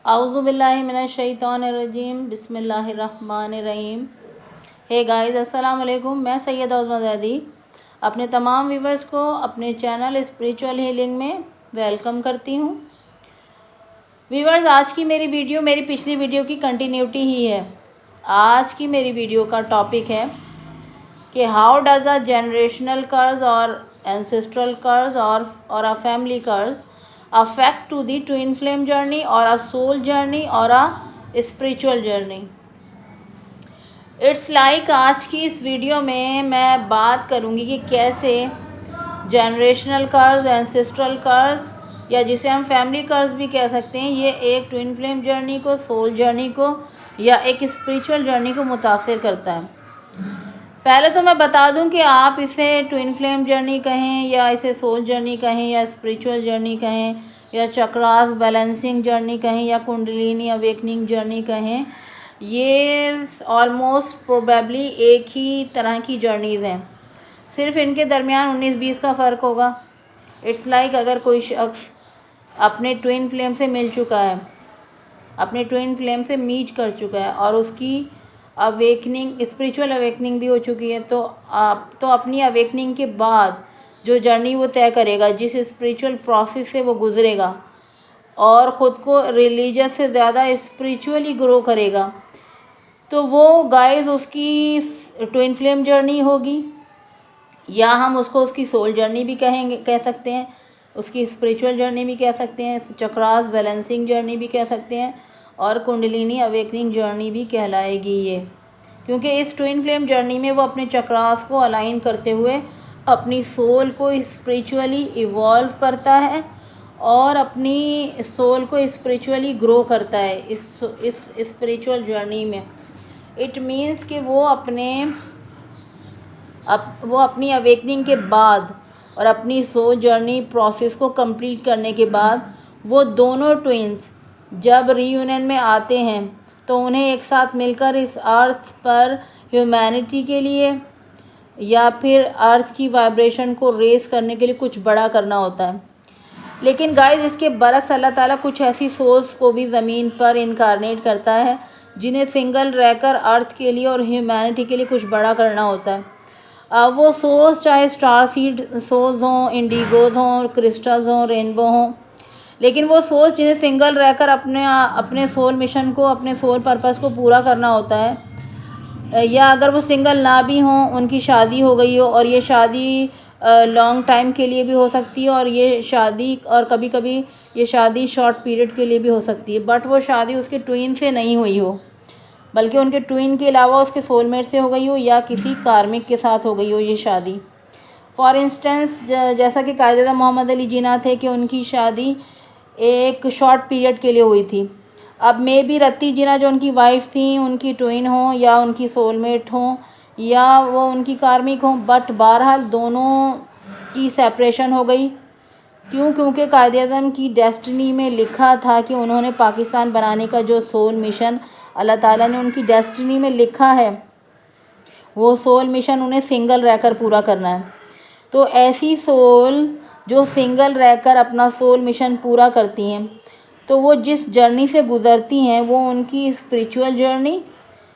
आउज़ु बिल्लाहि मिनश शैतानिर रजीम बिस्मिल्लाहिर्रहमानिर्रहीम। Hey guys, अस्सलाम वालेकुम। मैं सैयदा उज़्मा ज़ैदी अपने तमाम व्यूवर्स को अपने चैनल स्पिरिचुअल हीलिंग में वेलकम करती हूँ। व्यूवर्स, आज की मेरी वीडियो मेरी पिछली वीडियो की कंटिन्यूटी ही है। आज की मेरी वीडियो का टॉपिक है कि हाउ डज़ अ जनरेशनल कर्ज और एंसेस्ट्रल कर्ज और अ फैमिली कर्ज affect to the twin flame journey or a soul journey or a spiritual journey। It's like आज की इस वीडियो में मैं बात करूँगी कि कैसे जनरेशनल कर्ज, एंसेस्ट्रल कर्ज या जिसे हम फैमिली कर्ज भी कह सकते हैं, ये एक ट्विन फ्लेम जर्नी को, सोल जर्नी को या एक स्पिरिचुअल जर्नी को मुतासिर करता है। पहले तो मैं बता दूं कि आप इसे ट्विन फ्लेम जर्नी कहें या इसे सोल जर्नी कहें या स्पिरिचुअल जर्नी कहें या चक्रास बैलेंसिंग जर्नी कहें या कुंडलिनी अवेकनिंग जर्नी कहें, ये ऑलमोस्ट प्रोबेबली एक ही तरह की जर्नीज़ हैं। सिर्फ इनके दरमियान 19-20 का फ़र्क होगा। इट्स लाइक अगर कोई शख्स अपने ट्विन फ्लेम से मिल चुका है, अपने ट्विन फ्लेम से मीट कर चुका है और उसकी अवेकनिंग, स्पिरिचुअल अवेकनिंग भी हो चुकी है, तो अपनी अवेकनिंग के बाद जो जर्नी वो तय करेगा, जिस स्पिरिचुअल प्रोसेस से वो गुज़रेगा और ख़ुद को रिलीजियस से ज़्यादा स्पिरिचुअली ग्रो करेगा, तो वो गाइस उसकी ट्विन फ्लेम जर्नी होगी, या हम उसको उसकी सोल जर्नी भी कह सकते हैं, उसकी स्पिरिचुअल जर्नी भी कह सकते हैं, चक्रास बैलेंसिंग जर्नी भी कह सकते हैं और कुंडलिनी अवेकनिंग जर्नी भी कहलाएगी ये। क्योंकि इस ट्विन फ्लेम जर्नी में वो अपने चक्रास को अलाइन करते हुए अपनी सोल को स्पिरिचुअली इवॉल्व करता है और अपनी सोल को स्पिरिचुअली ग्रो करता है इस स्पिरिचुअल जर्नी में। इट मीन्स कि वो अपनी अवेकनिंग के बाद और अपनी सोल जर्नी प्रोसेस को कंप्लीट करने के बाद वो दोनों ट्विन्स जब रीयूनियन में आते हैं तो उन्हें एक साथ मिलकर इस अर्थ पर ह्यूमैनिटी के लिए या फिर अर्थ की वाइब्रेशन को रेस करने के लिए कुछ बड़ा करना होता है। लेकिन गाइस, इसके बरक्स अल्लाह ताला कुछ ऐसी सोल्स को भी ज़मीन पर इनकारनेट करता है जिन्हें सिंगल रहकर अर्थ के लिए और ह्यूमैनिटी के लिए कुछ बड़ा करना होता है। वो सोल्स चाहे स्टार सीड सोल्स हों, इंडिगोज़ हों, क्रिस्टल्स हों, रेनबो हों, लेकिन वो सोल्स जिन्हें सिंगल रहकर अपने सोल मिशन को, अपने सोल पर्पस को पूरा करना होता है, या अगर वो सिंगल ना भी हों, उनकी शादी हो गई हो और ये शादी लॉन्ग टाइम के लिए भी हो सकती है और ये शादी, और कभी कभी ये शादी शॉर्ट पीरियड के लिए भी हो सकती है, बट वो शादी उसके ट्विन से नहीं हुई हो, बल्कि उनके ट्विन के अलावा उसके सोलमेट से हो गई हो या किसी कार्मिक के साथ हो गई हो ये शादी। फॉर इंस्टेंस, जैसा कि कायदे मोहम्मद अली जिन्ना थे कि उनकी शादी एक शॉर्ट पीरियड के लिए हुई थी। अब मे बी रत्ती जिन्ना जो उनकी वाइफ थी, उनकी ट्विन हो या उनकी सोलमेट हो या वो उनकी कार्मिक हो, बट बहरहाल दोनों की सेपरेशन हो गई। क्यों? क्योंकि कायदे-ए-आज़म की डेस्टिनी में लिखा था कि उन्होंने पाकिस्तान बनाने का जो सोल मिशन अल्लाह ताला ने उनकी डेस्टिनी में लिखा है, वो सोल मिशन उन्हें सिंगल रहकर पूरा करना है। तो ऐसी सोल जो सिंगल रहकर अपना सोल मिशन पूरा करती हैं, तो वो जिस जर्नी से गुज़रती हैं वो उनकी स्पिरिचुअल जर्नी,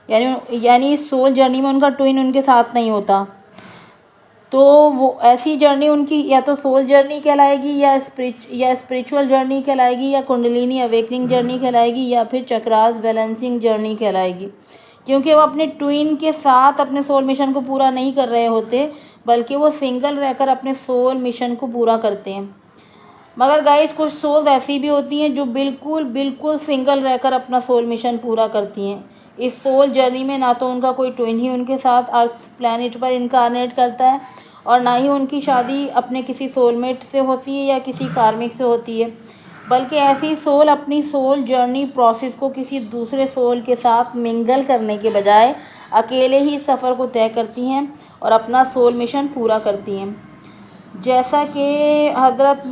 यानी इस सोल जर्नी में उनका ट्विन उनके साथ नहीं होता, तो वो ऐसी जर्नी उनकी या तो सोल जर्नी कहलाएगी या स्पिरिचुअल जर्नी कहलाएगी या कुंडलिनी अवेकनिंग जर्नी कहलाएगी या फिर चक्रास बैलेंसिंग जर्नी कहलाएगी। क्योंकि वो अपने ट्विन के साथ अपने सोल मिशन को पूरा नहीं कर रहे होते, बल्कि वो सिंगल रहकर अपने सोल मिशन को पूरा करते हैं। मगर गाइस, कुछ सोल्स ऐसी भी होती हैं जो बिल्कुल सिंगल रहकर अपना सोल मिशन पूरा करती हैं। इस सोल जर्नी में ना तो उनका कोई ट्विन ही उनके साथ अर्थ प्लैनेट पर इनकारनेट करता है और ना ही उनकी शादी अपने किसी सोलमेट से होती है या किसी कार्मिक से होती है, बल्कि ऐसी सोल अपनी सोल जर्नी प्रोसेस को किसी दूसरे सोल के साथ मिंगल करने के बजाय अकेले ही सफ़र को तय करती हैं और अपना सोल मिशन पूरा करती हैं। जैसा कि हज़रत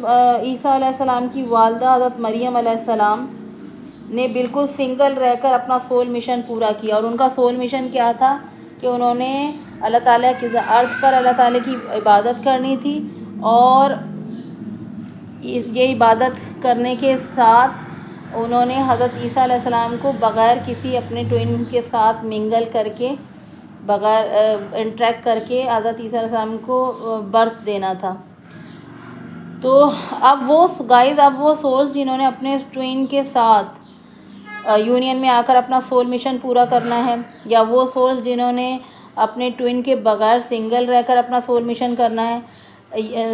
ईसा अलैहिस्सलाम की वालदा हज़रत मरियम अलैहिस्सलाम ने बिल्कुल सिंगल रहकर अपना सोल मिशन पूरा किया, और उनका सोल मिशन क्या था कि उन्होंने अल्लाह ताला की अर्थ पर अल्लाह ताला की इबादत करनी थी, और ये इबादत करने के साथ उन्होंने हज़रत ईसा अलैहिस्सलाम को बग़ैर किसी अपने ट्विन के साथ मिंगल करके, बग़ैर इंटरेक्ट करके हज़रत ईसा अलैहिस्सलाम को बर्थ देना था। तो अब वो सोल्स जिन्होंने अपने ट्विन के साथ यूनियन में आकर अपना सोल मिशन पूरा करना है, या वो सोल्स जिन्होंने अपने ट्विन के बगैर सिंगल रहकर अपना सोल मिशन करना है,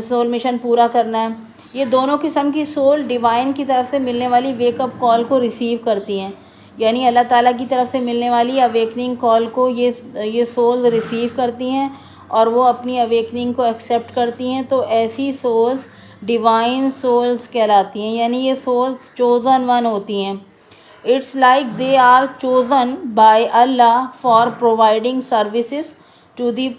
सोल मिशन पूरा करना है, ये दोनों किस्म की सोल डिवाइन की तरफ से मिलने वाली वेकअप कॉल को रिसीव करती हैं। यानी अल्लाह ताला की तरफ से मिलने वाली अवेकनिंग कॉल को ये सोल्स रिसीव करती हैं और वो अपनी अवेकनिंग को एक्सेप्ट करती हैं। तो ऐसी सोल्स डिवाइन सोल्स कहलाती हैं, यानी ये सोल्स चोज़न वन होती हैं। It's like they are chosen by Allah for providing services to the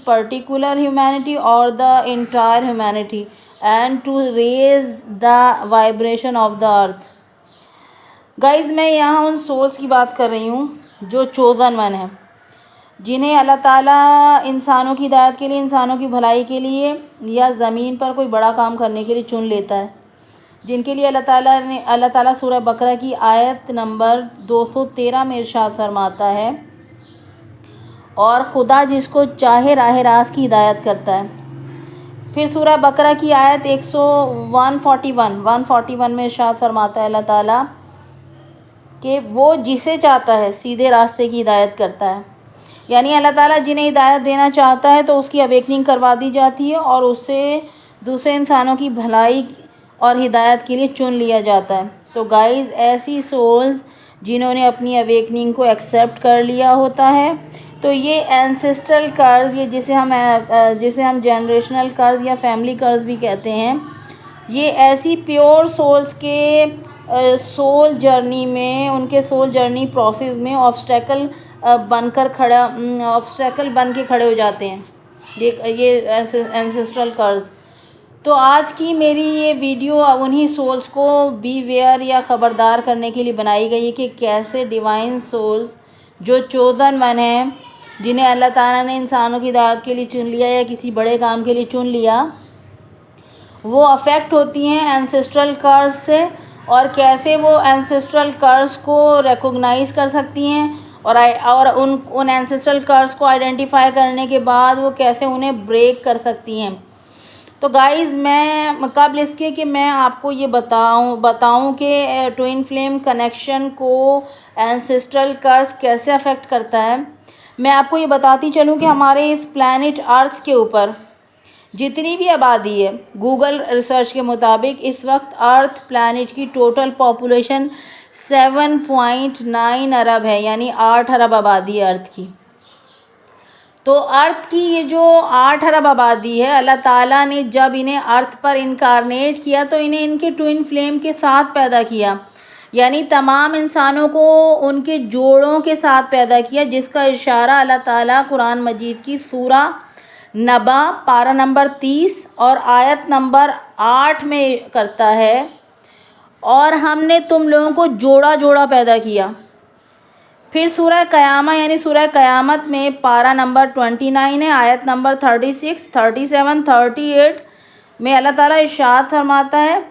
particular humanity or the entire humanity and to raise the vibration of the earth। Guys, मैं यहाँ उन souls की बात कर रही हूँ जो चोज़न वन है, जिन्हें अल्लाह ताला इंसानों की हिदायत के लिए, इंसानों की भलाई के लिए या ज़मीन पर कोई बड़ा काम करने के लिए चुन लेता है, जिनके लिए अल्लाह ताला सूरह बकरा की आयत नंबर 213 में इरशाद फरमाता है, और ख़ुदा जिसको चाहे राह रास्त की हिदायत करता है। फिर सूरह बकरा की आयत 141 में इरशाद फरमाता है अल्लाह ताला कि वो जिसे चाहता है सीधे रास्ते की हिदायत करता है। यानी अल्लाह ताला जिन्हें हिदायत देना चाहता है तो उसकी अवेकनिंग करवा दी जाती है और उसे दूसरे इंसानों की भलाई और हिदायत के लिए चुन लिया जाता है। तो गाइज़, ऐसी सोल्स जिन्होंने अपनी अवेकनिंग को एक्सेप्ट कर लिया होता है, तो ये एंसेस्ट्रल कर्ज, ये जिसे हम जनरेशनल कर्ज या फैमिली कर्ज भी कहते हैं, ये ऐसी प्योर सोल्स के सोल जर्नी में, उनके सोल जर्नी प्रोसेस में ऑब्स्टेकल बन के खड़े हो जाते हैं, ये एंसेस्ट्रल कर्ज। तो आज की मेरी ये वीडियो उन्हीं सोल्स को बी वेयर या ख़बरदार करने के लिए बनाई गई है कि कैसे डिवाइन सोल्स जो चोज़न वन हैं, जिन्हें अल्लाह ताला ने इंसानों की हिदायत के लिए चुन लिया या किसी बड़े काम के लिए चुन लिया, वो अफेक्ट होती हैं एंसेस्ट्रल कर्ज से, और कैसे वो एंसेस्ट्रल कर्ज को रिकॉग्नाइज़ कर सकती हैं और उन एंसेस्ट्रल कर्ज को आइडेंटिफाई करने के बाद वो कैसे उन्हें ब्रेक कर सकती हैं। तो गाइज़, मैं कबल इसके कि मैं आपको ये बताऊं कि ट्विन फ्लेम कनेक्शन को एंसेस्ट्रल कर्ज कैसे अफेक्ट करता है, मैं आपको ये बताती चलूं कि हमारे इस प्लैनेट अर्थ के ऊपर जितनी भी आबादी है, गूगल रिसर्च के मुताबिक इस वक्त अर्थ प्लैनेट की टोटल पॉपुलेशन 7.9 अरब है, यानी 8 अरब आबादी है अर्थ की। तो अर्थ की ये जो 8 अरब आबादी है, अल्लाह ताला ने जब इन्हें अर्थ पर इनकारनेट किया तो इन्हें इनके ट्विन फ्लेम के साथ पैदा किया, यानी तमाम इंसानों को उनके जोड़ों के साथ पैदा किया, जिसका इशारा अल्लाह ताला कुरान मजीद की सूरा नबा पारा नंबर 30 और आयत नंबर 8 में करता है, और हमने तुम लोगों को जोड़ा जोड़ा पैदा किया। फिर सूरह क़यामा यानी सूरह क़यामत में पारा नंबर 29 है, आयत नंबर 36, 37, 38 में अल्लाह ताला इरशाद फरमाता है,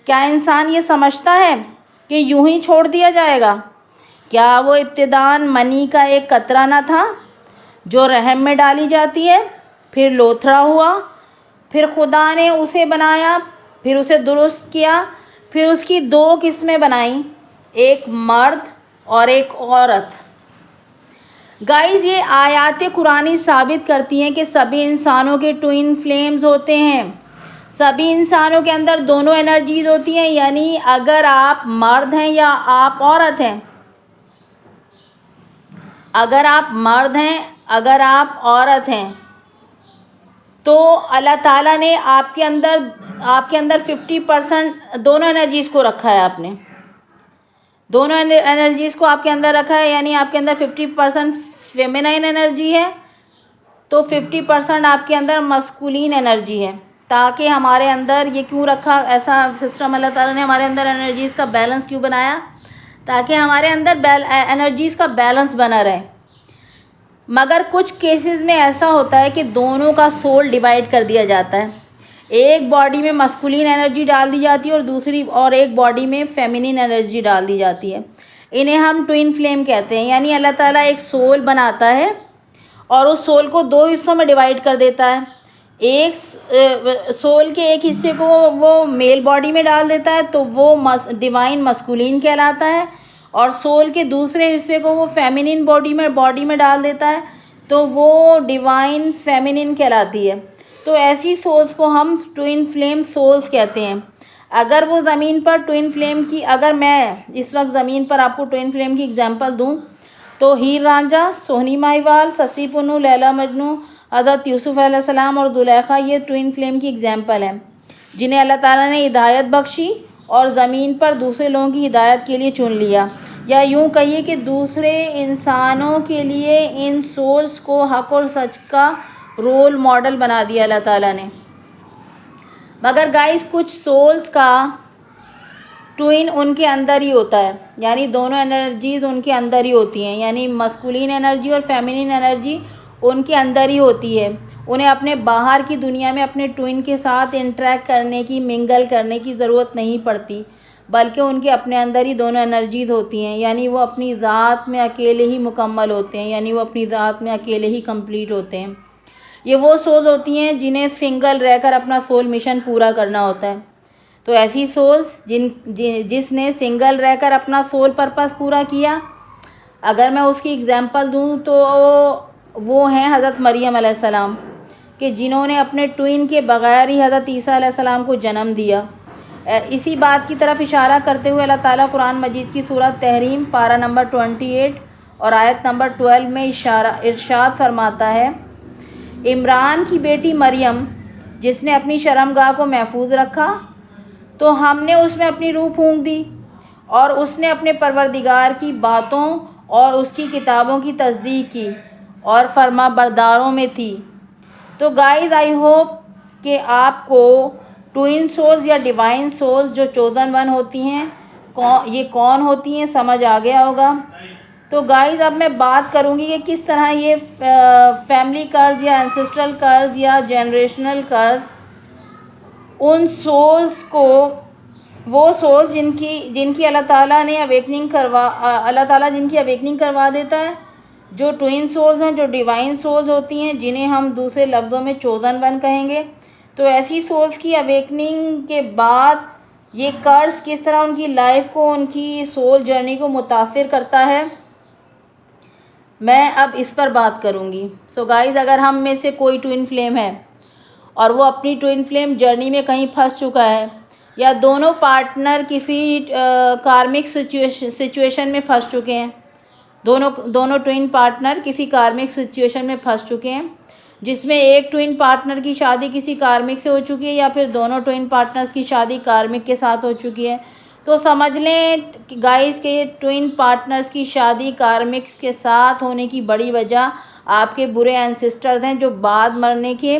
क्या इंसान ये समझता है कि यूं ही छोड़ दिया जाएगा? क्या वो इब्तिदान मनी का एक कतरा न था जो रहम में डाली जाती है, फिर लोथड़ा हुआ, फिर खुदा ने उसे बनाया, फिर उसे दुरुस्त किया, फिर उसकी 2 किस्में बनाई, एक मर्द और एक औरत। गाइज़, ये आयातें कुरानी साबित करती हैं कि सभी इंसानों के ट्विन फ्लेम्स होते हैं, सभी इंसानों के अंदर दोनों एनर्जीज होती हैं। यानी अगर आप मर्द हैं या आप औरत हैं, अगर आप मर्द हैं, अगर आप औरत हैं, तो अल्लाह ताला ने आपके अंदर 50% दोनों एनर्जीज़ को रखा है। आपने दोनों एनर्जीज़ को आपके अंदर रखा है, यानी आपके अंदर 50% फेमिनाइन एनर्जी है, तो 50% आपके अंदर मस्कुलिन एनर्जी है। ताकि हमारे अंदर ये क्यों रखा, ऐसा सिस्टम अल्लाह ताला ने हमारे अंदर एनर्जीज़ का बैलेंस क्यों बनाया? ताकि हमारे अंदर एनर्जीज़ का बैलेंस बना रहे। मगर कुछ केसेस में ऐसा होता है कि दोनों का सोल डिवाइड कर दिया जाता है, एक बॉडी में मस्कुलिन एनर्जी डाल दी जाती है और दूसरी और एक बॉडी में फेमिनिन एनर्जी डाल दी जाती है। इन्हें हम ट्विन फ्लेम कहते हैं। यानी अल्लाह ताला एक सोल बनाता है और उस सोल को दो हिस्सों में डिवाइड कर देता है। एक सोल के एक हिस्से को वो मेल बॉडी में डाल देता है तो वो डिवाइन मस्कुलिन कहलाता है, और सोल के दूसरे हिस्से को वो फेमिनिन बॉडी में डाल देता है तो वो डिवाइन फेमिनिन कहलाती है। तो ऐसी सोल्स को हम ट्विन फ्लेम सोल्स कहते हैं। अगर वो ज़मीन पर ट्विन फ्लेम की, अगर मैं इस वक्त ज़मीन पर आपको ट्विन फ्लेम की एग्जांपल दूं तो हीर रांझा, सोहनी माहीवाल, शशि पुन्नू, लैला मजनू, हज़रत यूसुफ़ अलैहिस्सलाम और जुलेखा, ये ट्विन फ्लेम की एग्जांपल हैं जिन्हें अल्लाह ताला ने हिदायत बख्शी और ज़मीन पर दूसरे लोगों की हिदायत के लिए चुन लिया, या यूँ कहिए कि दूसरे इंसानों के लिए इन सोल्स को हक़ और सच का रोल मॉडल बना दिया अल्लाह ताला ने। मगर गाइस कुछ सोल्स का ट्विन उनके अंदर ही होता है, यानी दोनों एनर्जीज उनके अंदर ही होती हैं, यानी मस्कुलिन एनर्जी और फेमिनिन एनर्जी उनके अंदर ही होती है। उन्हें अपने बाहर की दुनिया में अपने ट्विन के साथ इंटरेक्ट करने की, मिंगल करने की ज़रूरत नहीं पड़ती, बल्कि उनके अपने अंदर ही दोनों एनर्जीज होती हैं। यानी वो अपनी ज़ात में अकेले ही मुकम्मल होते हैं, यानी वो अपनी ज़ात में अकेले ही कंप्लीट होते हैं। ये वो सोल्स होती हैं जिन्हें सिंगल रहकर अपना सोल मिशन पूरा करना होता है। तो ऐसी सोल्स जिसने सिंगल रहकर अपना सोल पर्पस पूरा किया, अगर मैं उसकी एग्जांपल दूं तो वो हैं हज़रत मरियम अलैहिस्सलाम, कि जिन्होंने अपने ट्विन के बग़ैर ही हज़रत ईसा अलैहिस्सलाम को जन्म दिया। इसी बात की तरफ इशारा करते हुए अल्लाह ताला कुरान मजीद की सूरत तहरीम पारा नंबर 28 और आयत नंबर 12 में इरशाद फरमाता है, इमरान की बेटी मरियम जिसने अपनी शर्मगाह को महफूज रखा तो हमने उसमें अपनी रूह फूंक दी और उसने अपने परवरदिगार की बातों और उसकी किताबों की तस्दीक की और फर्मा बरदारों में थी। तो गाइस आई होप कि आपको ट्विन सोल्स या डिवाइन सोल्स जो चोज़न वन होती हैं ये कौन होती हैं समझ आ गया होगा। तो गाइस अब मैं बात करूँगी कि किस तरह ये फैमिली कर्ज या एंसेस्ट्रल कर्ज या जनरेशनल कर्ज उन सोल्स को, वो सोल्स जिनकी अल्लाह ताला जिनकी अवेकनिंग करवा देता है, जो ट्विन सोल्स हैं, जो डिवाइन सोल्स होती हैं, जिन्हें हम दूसरे लफ्ज़ों में चोज़न वन कहेंगे। तो ऐसी सोल्स की अवेकनिंग के बाद ये कर्ज किस तरह उनकी लाइफ को, उनकी सोल जर्नी को मुतासिर करता है, मैं अब इस पर बात करूँगी। सो गाइज़, अगर हम में से कोई ट्विन फ्लेम है और वो अपनी ट्विन फ्लेम जर्नी में कहीं फंस चुका है, या दोनों पार्टनर किसी कार्मिक सिचुएशन में फंस चुके हैं, दोनों ट्विन पार्टनर किसी कार्मिक सिचुएशन में फंस चुके हैं, जिसमें एक ट्विन पार्टनर की शादी किसी कार्मिक से हो चुकी है या फिर दोनों ट्विन पार्टनर्स की शादी कार्मिक के साथ हो चुकी है, तो समझ लें गाइस के ट्विन पार्टनर्स की शादी कार्मिक्स के साथ होने की बड़ी वजह आपके बुरे एंसेस्टर्स हैं, जो बाद मरने के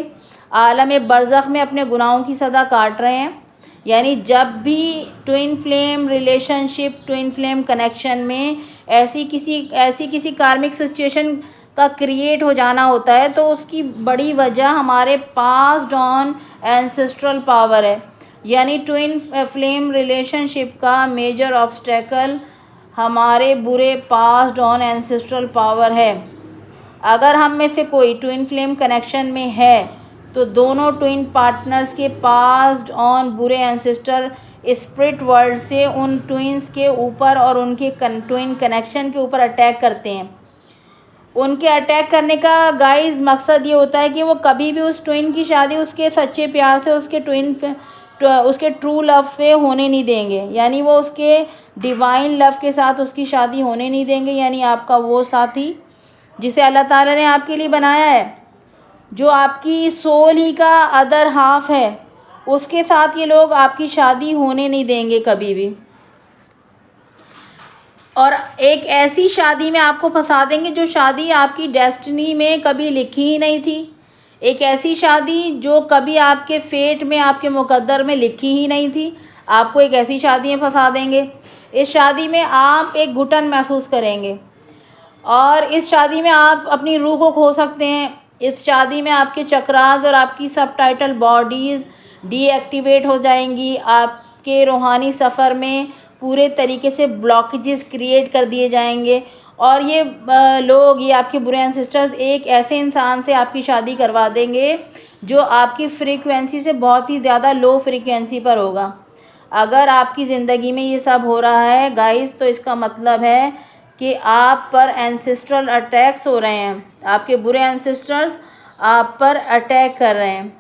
आलम बरज़ख में अपने गुनाहों की सज़ा काट रहे हैं। यानी जब भी twin flame relationship, twin flame connection में ऐसी किसी कार्मिक सिचुएशन का क्रिएट हो जाना होता है, तो उसकी बड़ी वजह हमारे पास्ड ऑन एंसेस्ट्रल पावर है। यानी ट्विन फ्लेम रिलेशनशिप का मेजर ऑब्स्टेकल हमारे बुरे पास्ड ऑन एंसेस्ट्रल पावर है। अगर हम में से कोई ट्विन फ्लेम कनेक्शन में है तो दोनों ट्विन पार्टनर्स के पास्ड ऑन बुरे एंसेस्टर स्पिरिट वर्ल्ड से उन ट्विन्स के ऊपर और उनके ट्विन कनेक्शन के ऊपर अटैक करते हैं। उनके अटैक करने का गाइस मकसद ये होता है कि वो कभी भी उस ट्विन की शादी उसके सच्चे प्यार से, उसके ट्रू लव से होने नहीं देंगे। यानी वो उसके डिवाइन लव के साथ उसकी शादी होने नहीं देंगे। यानी आपका वो साथी जिसे अल्लाह ताला ने आपके लिए बनाया है, जो आपकी सोल ही का अदर हाफ है, उसके साथ ये लोग आपकी शादी होने नहीं देंगे कभी भी, और एक ऐसी शादी में आपको फंसा देंगे जो शादी आपकी डेस्टिनी में कभी लिखी ही नहीं थी, एक ऐसी शादी जो कभी आपके फेट में, आपके मुकद्दर में लिखी ही नहीं थी, आपको एक ऐसी शादी में फंसा देंगे। इस शादी में आप एक घुटन महसूस करेंगे और इस शादी में आप अपनी रूह को खो सकते हैं। इस शादी में आपके चक्रास और आपकी सबटाइटल बॉडीज़ डीएक्टिवेट हो जाएंगी। आपके रूहानी सफ़र में पूरे तरीके से ब्लॉकेजेस क्रिएट कर दिए जाएंगे। और ये लोग, ये आपके बुरे एंसेस्टर्स एक ऐसे इंसान से आपकी शादी करवा देंगे जो आपकी फ्रीक्वेंसी से बहुत ही ज़्यादा लो फ्रीक्वेंसी पर होगा। अगर आपकी ज़िंदगी में ये सब हो रहा है गाइस, तो इसका मतलब है कि आप पर एंसेस्ट्रल अटैक्स हो रहे हैं। आपके बुरे एंसेस्टर्स आप पर अटैक कर रहे हैं।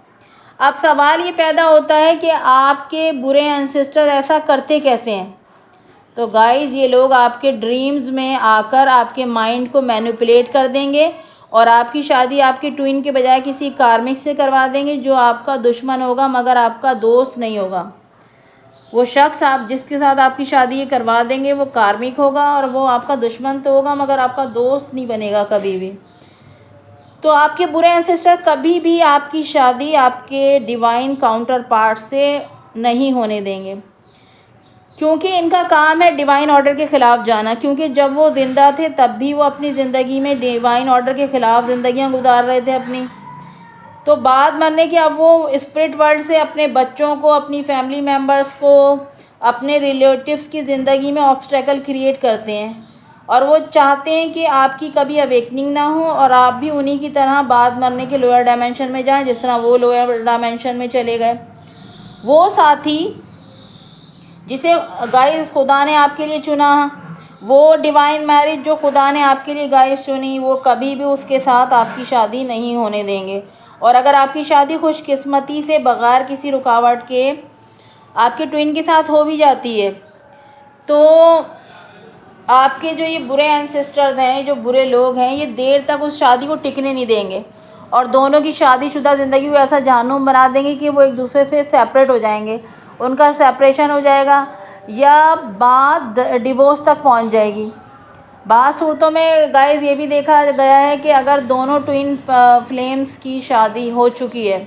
अब सवाल ये पैदा होता है कि आपके बुरे एंसेस्टर ऐसा करते कैसे हैं। तो गाइस, ये लोग आपके ड्रीम्स में आकर आपके माइंड को मैनिपुलेट कर देंगे और आपकी शादी आपके ट्विन के बजाय किसी कार्मिक से करवा देंगे जो आपका दुश्मन होगा मगर आपका दोस्त नहीं होगा। वो शख्स आप जिसके साथ आपकी शादी ये करवा देंगे वो कार्मिक होगा और वो आपका दुश्मन तो होगा मगर आपका दोस्त नहीं बनेगा कभी भी। तो आपके बुरे एंसेस्टर कभी भी आपकी शादी आपके डिवाइन काउंटर पार्ट से नहीं होने देंगे, क्योंकि इनका काम है डिवाइन ऑर्डर के ख़िलाफ़ जाना। क्योंकि जब वो ज़िंदा थे तब भी वो अपनी ज़िंदगी में डिवाइन ऑर्डर के ख़िलाफ़ ज़िंदगियाँ गुजार रहे थे अपनी। तो बाद मरने के अब वो स्पिरिट वर्ल्ड से अपने बच्चों को, अपनी फैमिली मेम्बर्स को, अपने रिलेटिव्स की ज़िंदगी में ऑब्स्टेकल क्रिएट करते हैं और वो चाहते हैं कि आपकी कभी अवेकनिंग ना हो और आप भी उन्हीं की तरह बाद मरने के लोअर डायमेंशन में जाएं जिस तरह वो लोअर डायमेंशन में चले गए। वो साथी जिसे गाइस खुदा ने आपके लिए चुना, वो डिवाइन मैरिज जो खुदा ने आपके लिए गाइस चुनी, वो कभी भी उसके साथ आपकी शादी नहीं होने देंगे। और अगर आपकी शादी खुशकिस्मती से बग़ैर किसी रुकावट के आपके ट्विन के साथ हो भी जाती है तो आपके जो ये बुरे एंसेस्टर्स हैं, जो बुरे लोग हैं, ये देर तक उस शादी को टिकने नहीं देंगे और दोनों की शादीशुदा ज़िंदगी को ऐसा जहन्नुम बना देंगे कि वो एक दूसरे से सेपरेट हो जाएंगे, उनका सेपरेशन हो जाएगा या बात डिवोर्स तक पहुंच जाएगी। बाद सूरतों में गाइस ये भी देखा गया है कि अगर दोनों ट्विन फ्लेम्स की शादी हो चुकी है,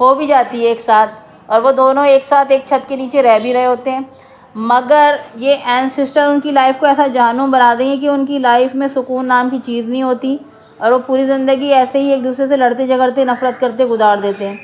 हो भी जाती है एक साथ और वो दोनों एक साथ एक छत के नीचे रह भी रहे होते हैं, मगर ये एंसेस्टर उनकी लाइफ को ऐसा जहन्नुम बना देंगे कि उनकी लाइफ में सुकून नाम की चीज़ नहीं होती और वो पूरी ज़िंदगी ऐसे ही एक दूसरे से लड़ते झगड़ते नफ़रत करते गुजार देते हैं।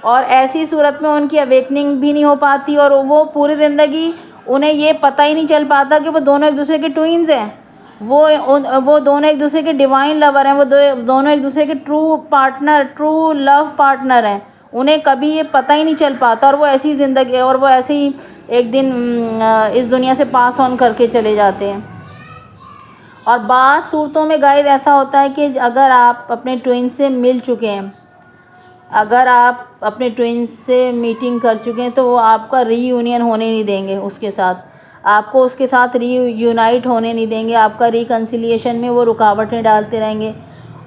और ऐसी सूरत में उनकी अवेकनिंग भी नहीं हो पाती और वो पूरी ज़िंदगी उन्हें ये पता ही नहीं चल पाता कि वो दोनों एक दूसरे के ट्विन्स हैं, वो दोनों एक दूसरे के डिवाइन लवर हैं, वो दोनों एक दूसरे के true partner, true love partner हैं। उन्हें कभी ये पता ही नहीं चल पाता और वो ऐसी ज़िंदगी और वो ऐसे ही एक दिन इस दुनिया से पास ऑन करके चले जाते हैं। और बाज़ सूरतों में गाइस ऐसा होता है कि अगर आप अपने ट्विन से मिल चुके हैं, अगर आप अपने ट्विन से मीटिंग कर चुके हैं तो वो आपका रीयूनियन होने नहीं देंगे उसके साथ, आपको उसके साथ रीयूनाइट होने नहीं देंगे, आपका रिकन्सिलिएशन में वो रुकावटें डालते रहेंगे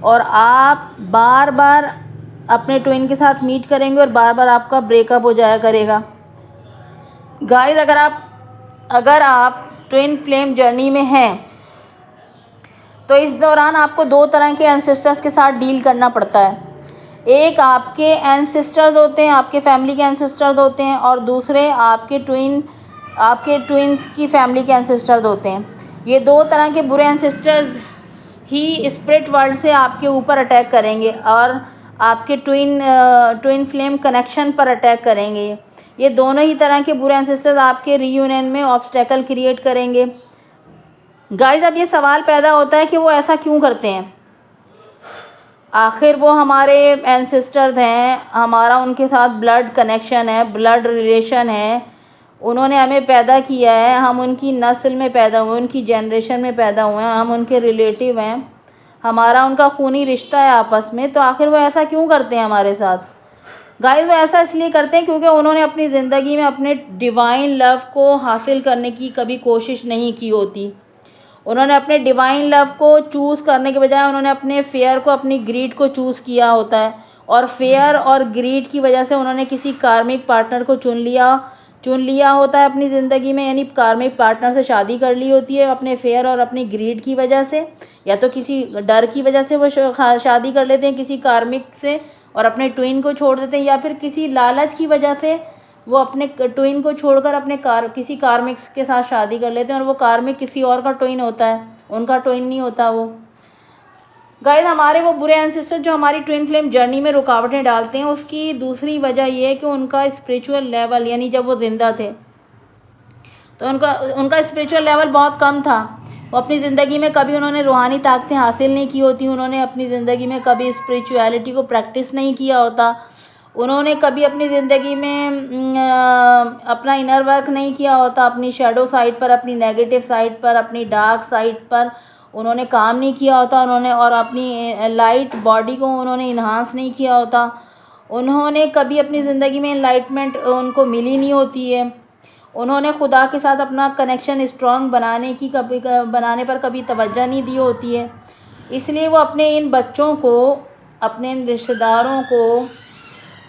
और आप बार बार अपने ट्विन के साथ मीट करेंगे और बार बार आपका ब्रेकअप हो जाया करेगा। गाइस, अगर आप ट्विन फ्लेम जर्नी में हैं तो इस दौरान आपको दो तरह के एंसेस्टर्स के साथ डील करना पड़ता है। एक आपके एंसेस्टर्स होते हैं, आपके फैमिली के एंसेस्टर्स होते हैं और दूसरे आपके ट्विन्स की फैमिली के एंसेस्टर्स होते हैं। ये दो तरह के बुरे एंसेस्टर्स ही स्पिरिट वर्ल्ड से आपके ऊपर अटैक करेंगे और आपके ट्विन फ्लेम कनेक्शन पर अटैक करेंगे। ये दोनों ही तरह के बुरे एंसेस्टर्स आपके रीयूनियन में ऑब्स्टेकल क्रिएट करेंगे। गाइस, अब ये सवाल पैदा होता है कि वो ऐसा क्यों करते हैं। आखिर वो हमारे एंसेस्टर्स हैं, हमारा उनके साथ ब्लड कनेक्शन है, ब्लड रिलेशन है, उन्होंने हमें पैदा किया है, हम उनकी नस्ल में पैदा हुए, उनकी जनरेशन में पैदा हुए हैं, हम उनके रिलेटिव हैं, हमारा उनका खूनी रिश्ता है आपस में। तो आखिर वो ऐसा क्यों करते हैं हमारे साथ। गाइस, वो ऐसा इसलिए करते हैं क्योंकि उन्होंने अपनी ज़िंदगी में अपने डिवाइन लव को हासिल करने की कभी कोशिश नहीं की होती। उन्होंने अपने डिवाइन लव को चूज़ करने के बजाय उन्होंने अपने फेयर को, अपनी ग्रीड को चूज़ किया होता है और फेयर और ग्रीड की वजह से उन्होंने किसी कार्मिक पार्टनर को चुन लिया होता है अपनी ज़िंदगी में, यानी कार्मिक पार्टनर से शादी कर ली होती है अपने फेयर और अपनी ग्रीड की वजह से, या तो किसी डर की वजह से वो शादी कर लेते हैं किसी कार्मिक से और अपने ट्विन को छोड़ देते हैं, या फिर किसी लालच की वजह से वो अपने ट्विन को छोड़कर अपने किसी कार्मिक के साथ शादी कर लेते हैं और वो कार्मिक किसी और का ट्विन होता है, उनका ट्विन नहीं होता वो। गाइस हमारे वो बुरे एंसेस्टर जो हमारी ट्विन फ्लेम जर्नी में रुकावटें डालते हैं, उसकी दूसरी वजह ये है कि उनका स्पिरिचुअल लेवल, यानी जब वो ज़िंदा थे तो उनका स्पिरिचुअल लेवल बहुत कम था। वो अपनी ज़िंदगी में कभी उन्होंने रूहानी ताकतें हासिल नहीं की होती, उन्होंने अपनी ज़िंदगी में कभी स्पिरिचुअलिटी को प्रैक्टिस नहीं किया होता, उन्होंने कभी अपनी ज़िंदगी में अपना इनर वर्क नहीं किया होता, अपनी शैडो साइड पर, अपनी नेगेटिव साइड पर, अपनी डार्क साइड पर उन्होंने काम नहीं किया होता, उन्होंने और अपनी लाइट बॉडी को उन्होंने इन्हांस नहीं किया होता, उन्होंने कभी अपनी ज़िंदगी में एनलाइटमेंट उनको मिली नहीं होती है, उन्होंने खुदा के साथ अपना कनेक्शन स्ट्रॉन्ग बनाने पर कभी तवज्जो नहीं दी होती है। इसलिए वो अपने इन बच्चों को, अपने इन रिश्तेदारों को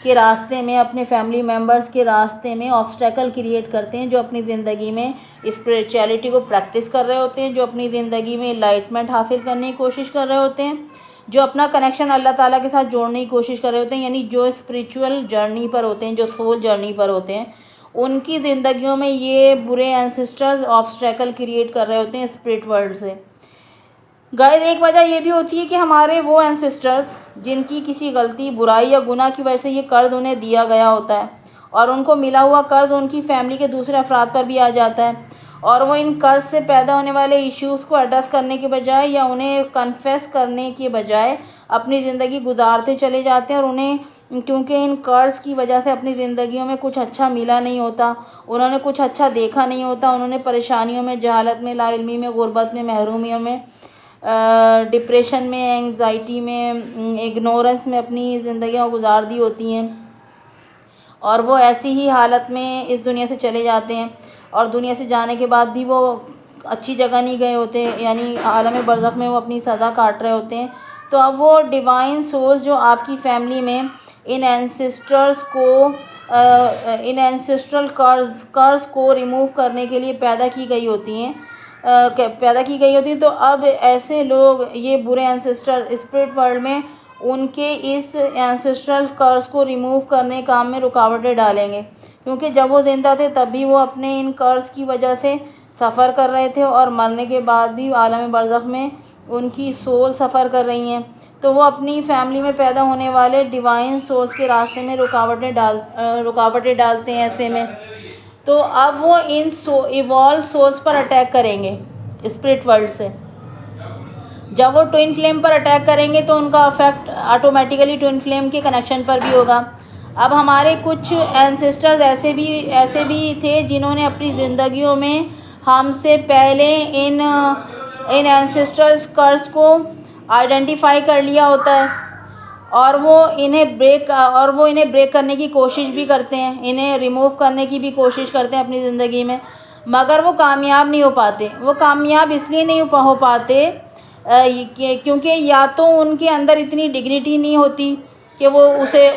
के रास्ते में, अपने फैमिली मेम्बर्स के रास्ते में ऑब्स्टेकल क्रिएट करते हैं, जो अपनी ज़िंदगी में स्पिरिचुअलिटी को प्रैक्टिस कर रहे होते हैं, जो अपनी ज़िंदगी में एनलाइटमेंट हासिल करने की कोशिश कर रहे होते हैं, जो अपना कनेक्शन अल्लाह ताला के साथ जोड़ने की कोशिश कर रहे होते हैं, यानी जो स्पिरिचुअल जर्नी पर होते हैं, जो सोल जर्नी पर होते हैं, उनकी ज़िंदगियों में ये बुरे एंसेस्टर्स ऑब्स्टेकल क्रिएट कर रहे होते हैं स्पिरिट वर्ल्ड से। गाइस एक वजह ये भी होती है कि हमारे वो एंसेस्टर्स जिनकी किसी गलती, बुराई या गुनाह की वजह से ये कर्ज उन्हें दिया गया होता है और उनको मिला हुआ कर्ज उनकी फैमिली के दूसरे अफराद पर भी आ जाता है, और वो इन कर्ज से पैदा होने वाले इश्यूज़ को एड्रेस करने के बजाय या उन्हें कन्फेस करने के बजाय अपनी ज़िंदगी गुजारते चले जाते हैं, और उन्हें क्योंकि इन कर्ज की वजह से अपनी ज़िंदगियों में कुछ अच्छा मिला नहीं होता, उन्होंने कुछ अच्छा देखा नहीं होता, उन्होंने परेशानियों में, जहालत में, लाइल्मी में, गुर्बत में, महरूमियों में, डिप्रेशन में, एंग्जाइटी में, इग्नोरेंस में अपनी ज़िंदगियाँ गुजार दी होती हैं, और वो ऐसी ही हालत में इस दुनिया से चले जाते हैं, और दुनिया से जाने के बाद भी वो अच्छी जगह नहीं गए होते, यानी आलम बरज़ख में वो अपनी सज़ा काट रहे होते हैं। तो अब वो डिवाइन सोल जो आपकी फैमिली में इन एंसेस्टर्स को इन एंसेस्ट्रल कर्ज को रिमूव करने के लिए पैदा की गई होती हैं, तो अब ऐसे लोग, ये बुरे एंसेस्टर स्पिरिट वर्ल्ड में उनके इस एंसेस्ट्रल कर्ज को रिमूव करने काम में रुकावटें डालेंगे, क्योंकि जब वो ज़िंदा थे तब भी वो अपने इन कर्ज की वजह से सफ़र कर रहे थे, और मरने के बाद भी आलम बरज़ख में उनकी सोल सफ़र कर रही हैं। तो वो अपनी फैमिली में पैदा होने वाले डिवाइन सोल्स के रास्ते में रुकावटें डालते हैं ऐसे में। तो अब वो इन इवॉल्व सोल्स पर अटैक करेंगे स्पिरिट वर्ल्ड से। जब वो ट्विन फ्लेम पर अटैक करेंगे तो उनका अफेक्ट ऑटोमेटिकली ट्विन फ्लेम के कनेक्शन पर भी होगा। अब हमारे कुछ एंसेस्टर्स ऐसे भी थे जिन्होंने अपनी ज़िंदगियों में हमसे पहले इन एंसेस्टर्स कर्ज को आइडेंटिफाई कर लिया होता है, और वो इन्हें ब्रेक करने की कोशिश भी करते हैं, इन्हें रिमूव करने की भी कोशिश करते हैं अपनी ज़िंदगी में, मगर वो कामयाब नहीं हो पाते। वो कामयाब इसलिए नहीं हो पाते क्योंकि या तो उनके अंदर इतनी डिग्निटी नहीं होती कि वो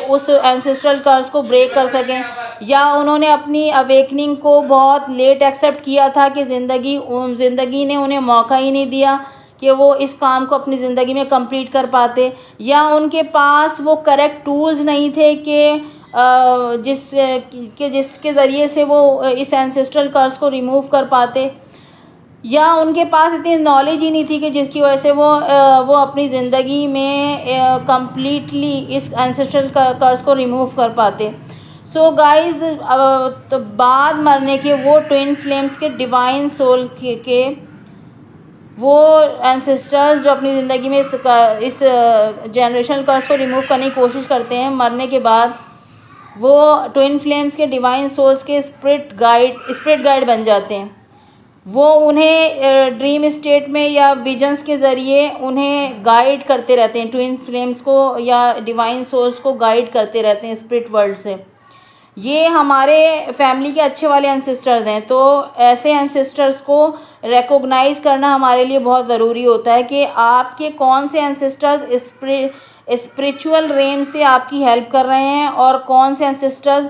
उस एंसेस्ट्रल कर्ज को ब्रेक कर सकें, या उन्होंने अपनी अवेकनिंग को बहुत लेट एक्सेप्ट किया था कि ज़िंदगी ने उन्हें मौका ही नहीं दिया कि वो इस काम को अपनी ज़िंदगी में कंप्लीट कर पाते, या उनके पास वो करेक्ट टूल्स नहीं थे कि जिसके ज़रिए से वो इस एंसेस्ट्रल कर्ज को रिमूव कर पाते, या उनके पास इतनी नॉलेज ही नहीं थी कि जिसकी वजह से वो अपनी ज़िंदगी में कम्प्लीटली इस एंसेस्ट्रल कर्ज को रिमूव कर पाते। सो गाइज़, तो बाद मरने के वो ट्विन फ्लेम्स के डिवाइन सोल के वो एंसेस्टर्स जो अपनी ज़िंदगी में इस जनरेशनल कर्ज को रिमूव करने की कोशिश करते हैं, मरने के बाद वो ट्विन फ्लेम्स के डिवाइन सोल्स के स्पिरिट गाइड बन जाते हैं। वो उन्हें ड्रीम स्टेट में या विजन्स के ज़रिए उन्हें गाइड करते रहते हैं, ट्विन फ्लेम्स को या डिवाइन सोल्स को गाइड करते रहते हैं स्पिरिट वर्ल्ड से। ये हमारे फैमिली के अच्छे वाले एंसेस्टर्स हैं। तो ऐसे एंसेस्टर्स को रिकॉग्नाइज़ करना हमारे लिए बहुत ज़रूरी होता है कि आपके कौन से एंसेस्टर्स स्पिरिचुअल रेम से आपकी हेल्प कर रहे हैं और कौन से एंसेस्टर्स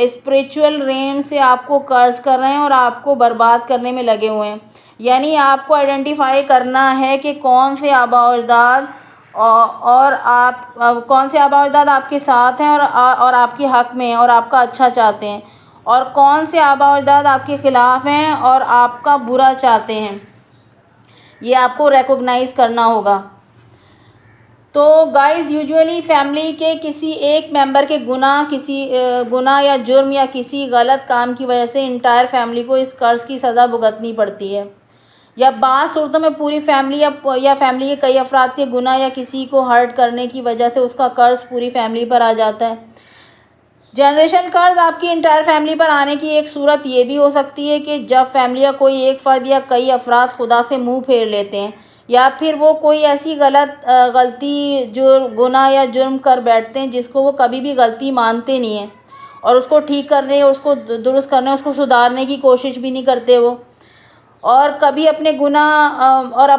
स्पिरिचुअल रेम से आपको कर्ज कर रहे हैं और आपको बर्बाद करने में लगे हुए हैं। यानी आपको आइडेंटिफाई करना है कि कौन से आबा अजदाद और आप कौन से आबा अजदाद आपके साथ हैं और आपके हक़ में हैं और आपका अच्छा चाहते हैं, और कौन से आबा अजदाद आपके ख़िलाफ़ हैं और आपका बुरा चाहते हैं। ये आपको रिकॉग्नाइज़ करना होगा। तो गाइस यूजुअली फैमिली के किसी एक मेंबर के गुनाह या जुर्म या किसी गलत काम की वजह से इंटायर फैमिली को इस कर्ज की सज़ा भुगतनी पड़ती है, या बाज़ सूरतों में पूरी फैमिली या फैमिली के कई अफराद के गुनाह या किसी को हर्ट करने की वजह से उसका कर्ज पूरी फैमिली पर आ जाता है। जनरेशनल कर्ज आपकी इंटायर फैमिली पर आने की एक सूरत ये भी हो सकती है कि जब फैमिली का कोई एक फ़र्द या कई अफराद खुदा से मुंह फेर लेते हैं, या फिर वो कोई ऐसी गलती जो गुनाह या जुर्म कर बैठते हैं जिसको वो कभी भी गलती मानते नहीं हैं, और उसको ठीक करने, उसको दुरुस्त करने, उसको सुधारने की कोशिश भी नहीं करते वो, और कभी अपने गुनाह और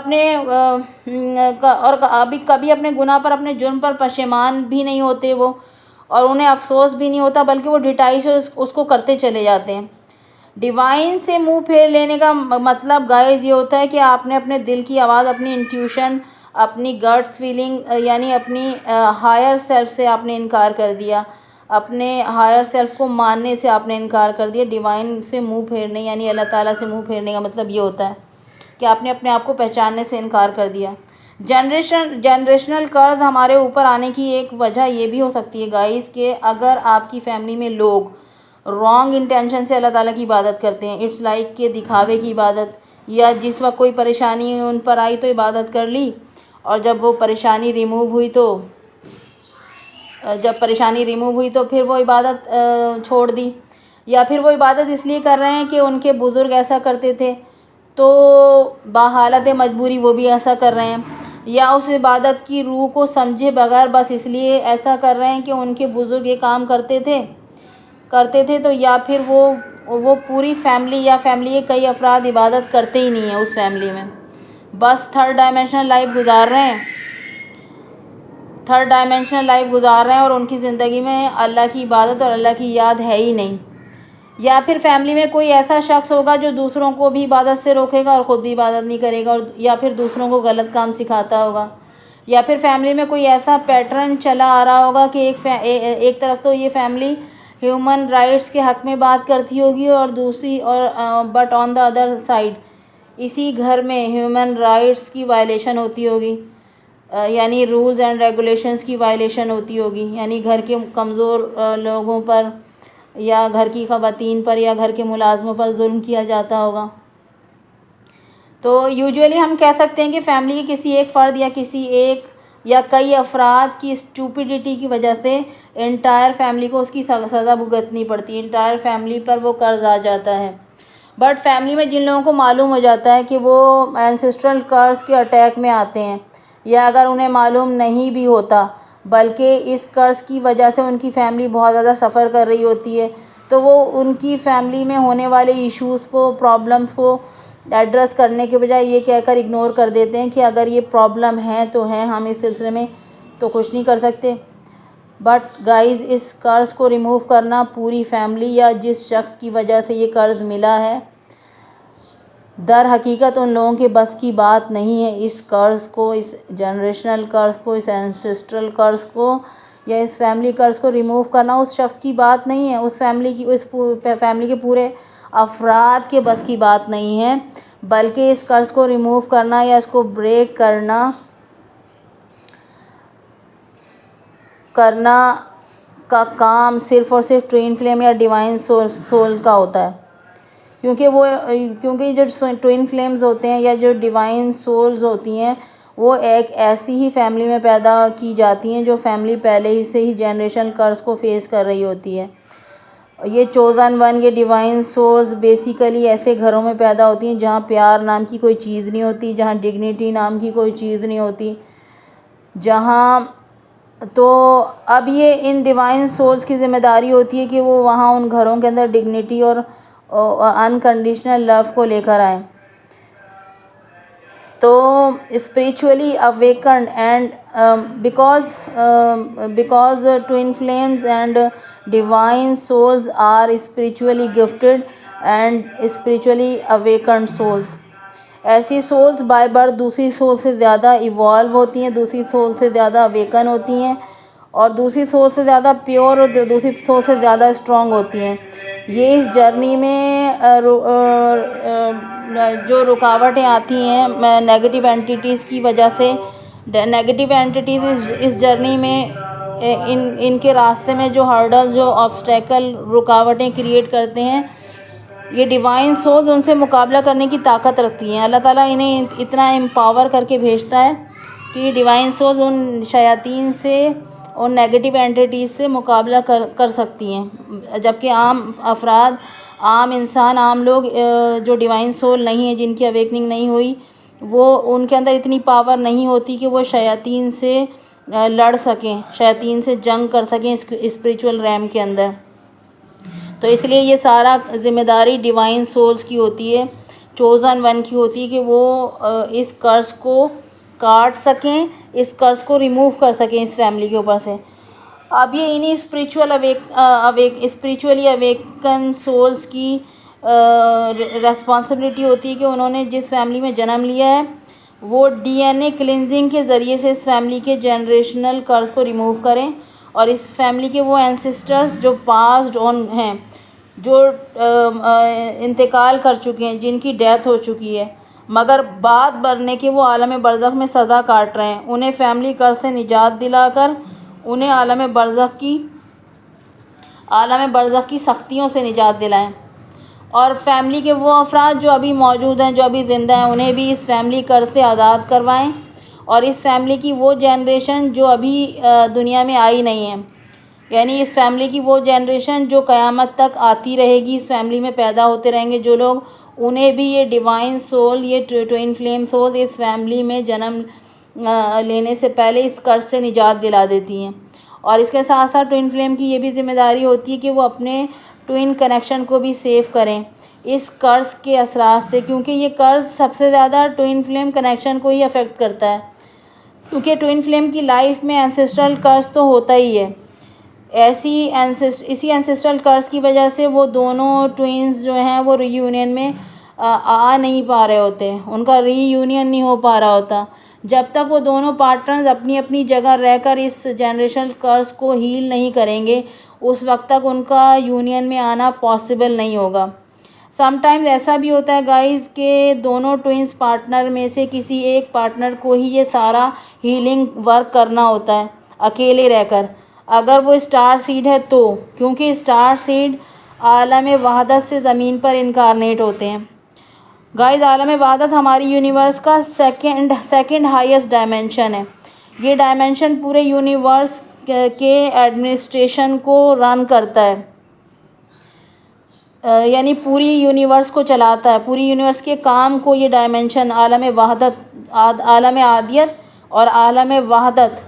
कभी अपने गुनाह पर, अपने जुर्म पर पशेमान भी नहीं होते वो, और उन्हें अफसोस भी नहीं होता, बल्कि वो ढिठाई से उसको करते चले जाते हैं। डिवाइन से मुंह फेर लेने का मतलब गाइस ये होता है कि आपने अपने दिल की आवाज़, अपनी इंट्यूशन, अपनी गट्स फीलिंग यानी अपनी हायर सेल्फ से आपने इनकार कर दिया, अपने हायर सेल्फ को मानने से आपने इनकार कर दिया। डिवाइन से मुंह फेरने यानी अल्लाह ताला से मुंह फेरने का मतलब ये होता है कि आपने अपने आप को पहचानने से इनकार कर दिया। जनरेशनल कर्ज हमारे ऊपर आने की एक वजह ये भी हो सकती है गाइस कि अगर आपकी फैमिली में लोग रॉन्ग इंटेंशन से अल्लाह ताला की इबादत करते हैं, इट्स लाइक के दिखावे की इबादत, या जिस वक्त कोई परेशानी उन पर आई तो इबादत कर ली, और जब परेशानी रिमूव हुई तो फिर वो इबादत छोड़ दी, या फिर वो इबादत इसलिए कर रहे हैं कि उनके बुज़ुर्ग ऐसा करते थे तो बहालत मजबूरी वो भी ऐसा कर रहे हैं, या उस इबादत की रूह को समझे बगैर बस इसलिए ऐसा कर रहे हैं कि उनके बुज़ुर्ग ये काम करते थे तो, या फिर वो पूरी फैमिली या फैमिली के कई अफराद इबादत करते ही नहीं हैं उस फैमिली में, बस थर्ड डायमेंशनल लाइफ गुजार रहे हैं और उनकी ज़िंदगी में अल्लाह की इबादत और अल्लाह की याद है ही नहीं। या फिर फैमिली में कोई ऐसा शख्स होगा जो दूसरों को भी इबादत से रोकेगा और ख़ुद भी इबादत नहीं करेगा, और या फिर दूसरों को गलत काम सिखाता होगा, या फिर फैमिली में कोई ऐसा पैटर्न चला आ रहा होगा कि एक तरफ तो ये फैमिली ह्यूमन राइट्स के हक़ में बात करती होगी, और but on the other side इसी घर में ह्यूमन राइट्स की वायलेशन होती होगी, यानी रूल्स एंड रेगुलेशंस की वायलेशन होती होगी, यानी घर के कमज़ोर लोगों पर या घर की ख़वातीन पर या घर के मुलाज़मों पर जुल्म किया जाता होगा। तो यूजुअली हम कह सकते हैं कि फैमिली के किसी एक फ़र्द या किसी एक या कई अफराद की स्टूपिडिटी की वजह से इंटायर फैमिली को उसकी सज़ा भुगतनी पड़ती है, इंटायर फैमिली पर वो कर्ज आ जाता है। बट फैमिली में जिन लोगों को मालूम हो जाता है कि वो एंसेस्ट्रल कर्ज के अटैक में आते हैं, या अगर उन्हें मालूम नहीं भी होता बल्कि इस कर्ज की वजह से उनकी फ़ैमिली बहुत ज़्यादा सफ़र कर रही होती है, तो वो उनकी फ़ैमिली में होने वाले इश्यूज़ को, प्रॉब्लम्स को एड्रेस करने के बजाय ये कहकर इग्नोर कर देते हैं कि अगर ये प्रॉब्लम है तो है, हम इस सिलसिले में तो कुछ नहीं कर सकते। बट गाइस, इस कर्ज को रिमूव करना पूरी फैमिली या जिस शख्स की वजह से ये कर्ज मिला है, दर हकीकत उन लोगों के बस की बात नहीं है। इस कर्ज़ को, इस जनरेशनल कर्ज़ को, इस एंसेस्ट्रल कर्ज़ को या इस फैमिली कर्ज़ को रिमूव करना उस शख्स की बात नहीं है, उस फैमिली के पूरे अफराद के बस की बात नहीं है, बल्कि इस कर्ज़ को रिमूव करना या इसको ब्रेक करना का काम सिर्फ़ और सिर्फ ट्विन फ्लेम या डिवाइन सोल का होता है, क्योंकि जो ट्विन फ्लेम्स होते हैं या जो डिवाइन सोल्स होती हैं वो एक ऐसी ही फैमिली में पैदा की जाती हैं जो फैमिली पहले ही से ही जनरेशन कर्ज को फेस कर रही होती है। ये चोज़न वन, ये डिवाइन सोल्स बेसिकली ऐसे घरों में पैदा होती हैं जहाँ प्यार नाम की कोई चीज़ नहीं होती, जहाँ डिग्निटी नाम की कोई चीज़ नहीं होती, तो अब ये इन डिवाइन सोल्स की ज़िम्मेदारी होती है कि वो वहाँ उन घरों के अंदर डिग्निटी और अनकंडीशनल लव को लेकर आए। तो spiritually awakened and because twin flames and divine souls are spiritually gifted and spiritually awakened souls, ऐसी सोल्स बाय बर्थ दूसरी सोल से ज़्यादा इवॉल्व होती हैं, दूसरी सोल से ज़्यादा अवेकन होती हैं, और दूसरी सोल से ज़्यादा प्योर और दूसरी सोल से ज़्यादा स्ट्रॉन्ग होती हैं। ये इस जर्नी में जो रुकावटें आती हैं नेगेटिव एंटिटीज़ की वजह से, नेगेटिव एंटिटीज इस जर्नी में इनके रास्ते में जो हर्डल, जो ऑब्स्टेकल, रुकावटें क्रिएट करते हैं, ये डिवाइन सोल्स उनसे मुकाबला करने की ताकत रखती हैं। अल्लाह ताला इन्हें इतना एम्पावर करके भेजता है कि डिवाइन सोल्स उन शयातीन से, उन नेगेटिव एंटिटीज़ से मुकाबला कर सकती हैं। जबकि आम अफराद, आम इंसान, आम लोग जो डिवाइन सोल नहीं है, जिनकी अवेकनिंग नहीं हुई, वो उनके अंदर इतनी पावर नहीं होती कि वो शयातीन से लड़ सकें, शयातीन से जंग कर सकें स्पिरिचुअल रैम के अंदर। तो इसलिए ये सारा ज़िम्मेदारी डिवाइन सोल्स की होती है, चोज़न वन की होती है कि वो इस कर्ज को काट सकें, इस कर्ज को रिमूव कर सकें इस फैमिली के ऊपर से। अब ये इन्हीं स्पिरिचुअली अवेकन सोल्स की रेस्पॉन्सिबिलिटी होती है कि उन्होंने जिस फैमिली में जन्म लिया है वो डीएनए क्लिनजिंग के ज़रिए से इस फैमिली के जनरेशनल कर्ज को रिमूव करें और इस फैमिली के वो एंसेस्टर्स जो पास्ड ऑन हैं, जो इंतकाल कर चुके हैं, जिनकी डेथ हो चुकी है मगर बाद मरने के वो आलम बरज़ख में सज़ा काट रहे हैं, उन्हें फैमिली कर्ज से निजात दिलाकर उन्हें आलम बरज़ख की सख्तियों से निजात दिलाएं। और फैमिली के वो अफराद जो अभी मौजूद हैं, जो अभी ज़िंदा हैं, उन्हें भी इस फैमिली कर्ज से आज़ाद करवाएं। और इस फैमिली की वो जनरेशन जो अभी दुनिया में आई नहीं है, यानी इस फैमिली की वो जनरेशन जो क़यामत तक आती रहेगी, इस फैमिली में पैदा होते रहेंगे जो लोग, उन्हें भी ये डिवाइन सोल, ये ट्विन फ्लेम सोल इस फैमिली में जन्म लेने से पहले इस कर्ज से निजात दिला देती हैं। और इसके साथ साथ ट्विन फ्लेम की ये भी ज़िम्मेदारी होती है कि वो अपने ट्विन कनेक्शन को भी सेव करें इस कर्ज के असरात से, क्योंकि ये कर्ज सबसे ज़्यादा ट्विन फ्लेम कनेक्शन को ही अफेक्ट करता है, क्योंकि ट्विन फ्लेम की लाइफ में एंसेस्ट्रल कर्ज तो होता ही है। इसी एंसेस्ट्रल कर्ज की वजह से वो दोनों ट्विन्स जो हैं वो रीयूनियन में आ नहीं पा रहे होते, उनका रीयूनियन नहीं हो पा रहा होता। जब तक वो दोनों पार्टनर्स अपनी अपनी जगह रहकर इस जनरेशनल कर्ज को हील नहीं करेंगे, उस वक्त तक उनका यूनियन में आना पॉसिबल नहीं होगा। समटाइम्स ऐसा भी होता है गाइस कि दोनों ट्विन्स पार्टनर में से किसी एक पार्टनर को ही ये सारा हीलिंग वर्क करना होता है अकेले रहकर, अगर वो स्टार सीड है तो, क्योंकि स्टार सीड आलम वहदत से ज़मीन पर इनकारनेट होते हैं। गाइस, आलम वहदत हमारी यूनिवर्स का सेकंड हाईएस्ट डायमेंशन है। ये डायमेंशन पूरे यूनिवर्स के एडमिनिस्ट्रेशन को रन करता है, यानी पूरी यूनिवर्स को चलाता है, पूरी यूनिवर्स के काम को ये डायमेंशन आलम वहदत, आलम आदियत और आलम वहदत।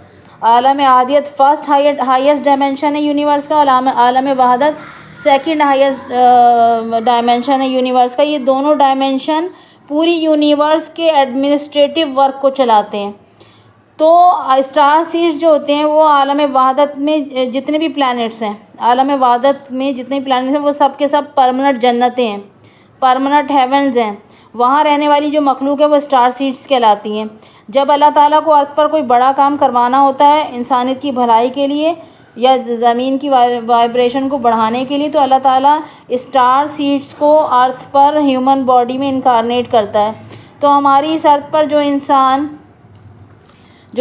आलम आदियत फर्स्ट हाईएस्ट डायमेंशन है यूनिवर्स का, आलम वहदत सेकंड हाईएस्ट डायमेंशन है यूनिवर्स का। ये दोनों डायमेंशन पूरी यूनिवर्स के एडमिनिस्ट्रेटिव वर्क को चलाते हैं। तो स्टार सीड्स जो होते हैं वो आलम वहदत में जितने भी प्लैनेट्स हैं, आलम वहदत में जितने भी प्लैनेट्स हैं वो सब के सब परमानेंट जन्नतें हैं, परमानेंट हेवन्स हैं। वहाँ रहने वाली जो मखलूक है वो स्टार सीड्स कहलाती हैं। जब अल्लाह ताला को अर्थ पर कोई बड़ा काम करवाना होता है इंसानियत की भलाई के लिए या ज़मीन की वाइब्रेशन को बढ़ाने के लिए, तो अल्लाह ताला स्टार सीड्स को अर्थ पर ह्यूमन बॉडी में इनकारनेट करता है। तो हमारी इस अर्थ पर जो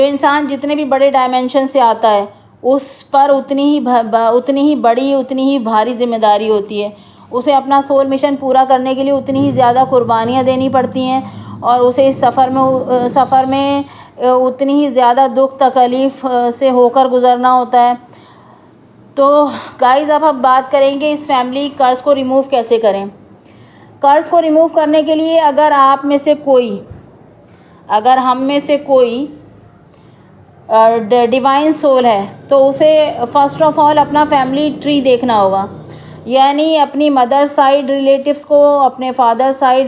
इंसान जितने भी बड़े डायमेंशन से आता है उस पर उतनी ही बड़ी, उतनी ही भारी जिम्मेदारी होती है। उसे अपना सोल मिशन पूरा करने के लिए उतनी ही ज़्यादा कुर्बानियाँ देनी पड़ती हैं और उसे इस सफ़र में उतनी ही ज़्यादा दुख तकलीफ़ से होकर गुज़रना होता है। तो गाइस, अब हम बात करेंगे इस फैमिली कर्ज को रिमूव कैसे करें। कर्ज को रिमूव करने के लिए अगर हम में से कोई डिवाइन सोल है तो उसे फ़र्स्ट ऑफ ऑल अपना फैमिली ट्री देखना होगा, यानी अपनी मदर साइड रिलेटिव्स को, अपने फादर साइड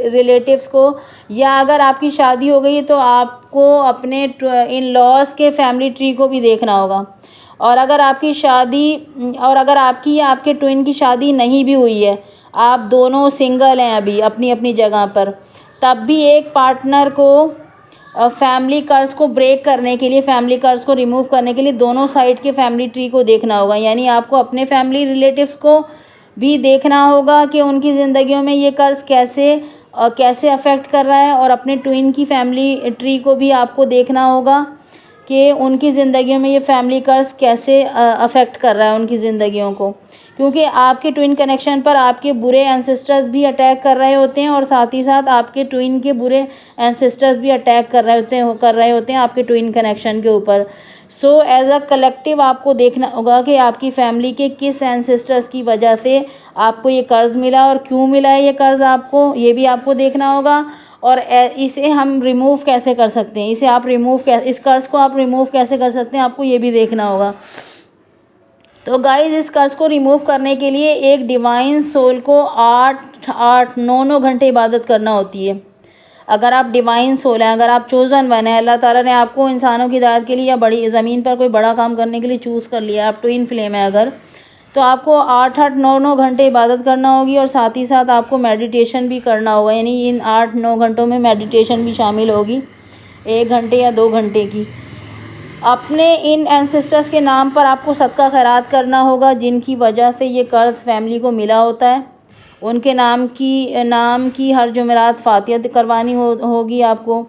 रिलेटिव्स को, या अगर आपकी शादी हो गई है तो आपको अपने इन लॉज के फैमिली ट्री को भी देखना होगा। और अगर आपकी या आपके ट्विन की शादी नहीं भी हुई है, आप दोनों सिंगल हैं अभी अपनी अपनी जगह पर, तब भी एक पार्टनर को फैमिली कर्ज को ब्रेक करने के लिए, फैमिली कर्ज को रिमूव करने के लिए दोनों साइड के फैमिली ट्री को देखना होगा। यानी आपको अपने फैमिली रिलेटिव्स को भी देखना होगा कि उनकी ज़िंदगियों में ये कर्ज कैसे कैसे अफेक्ट कर रहा है, और अपने ट्विन की फैमिली ट्री को भी आपको देखना होगा कि उनकी ज़िंदगियों में ये फैमिली कर्ज कैसे अफेक्ट कर रहा है उनकी ज़िंदगियों को, क्योंकि आपके ट्विन कनेक्शन पर आपके बुरे एंसेस्टर्स भी अटैक कर रहे होते हैं, और साथ ही साथ आपके ट्विन के बुरे एंसेस्टर्स भी अटैक कर रहे होते हैं आपके ट्विन कनेक्शन के ऊपर। सो एज अ कलेक्टिव आपको देखना होगा कि आपकी फैमिली के किस एंसेस्टर्स की वजह से आपको ये कर्ज़ मिला और क्यों मिला है ये कर्ज़ आपको, ये भी आपको देखना होगा। और इसे हम रिमूव कैसे कर सकते हैं, इस कर्ज़ को आप रिमूव कैसे कर सकते हैं, आपको ये भी देखना होगा। तो गाइस, इस कर्ज़ को रिमूव करने के लिए एक डिवाइन सोल को 8-9 घंटे इबादत करना होती है। अगर आप डिवाइन सोल हैं, अगर आप चोज़न वन है, अल्लाह ताला ने आपको इंसानों की हिदायत के लिए या बड़ी ज़मीन पर कोई बड़ा काम करने के लिए चूज़ कर लिया, आप ट्विन फ्लेम है अगर, तो आपको 8-9 घंटे इबादत करना होगी, और साथ ही साथ आपको मेडिटेशन भी करना होगा। यानी इन 8-9 घंटों में मेडिटेशन भी शामिल होगी, 1 घंटे या 2 घंटे की। अपने इन एंसेस्टर्स के नाम पर आपको सदका खैरात करना होगा, जिनकी वजह से ये कर्ज़ फैमिली को मिला होता है। उनके नाम की हर जुमेरात फातिहा करवानी होगी आपको।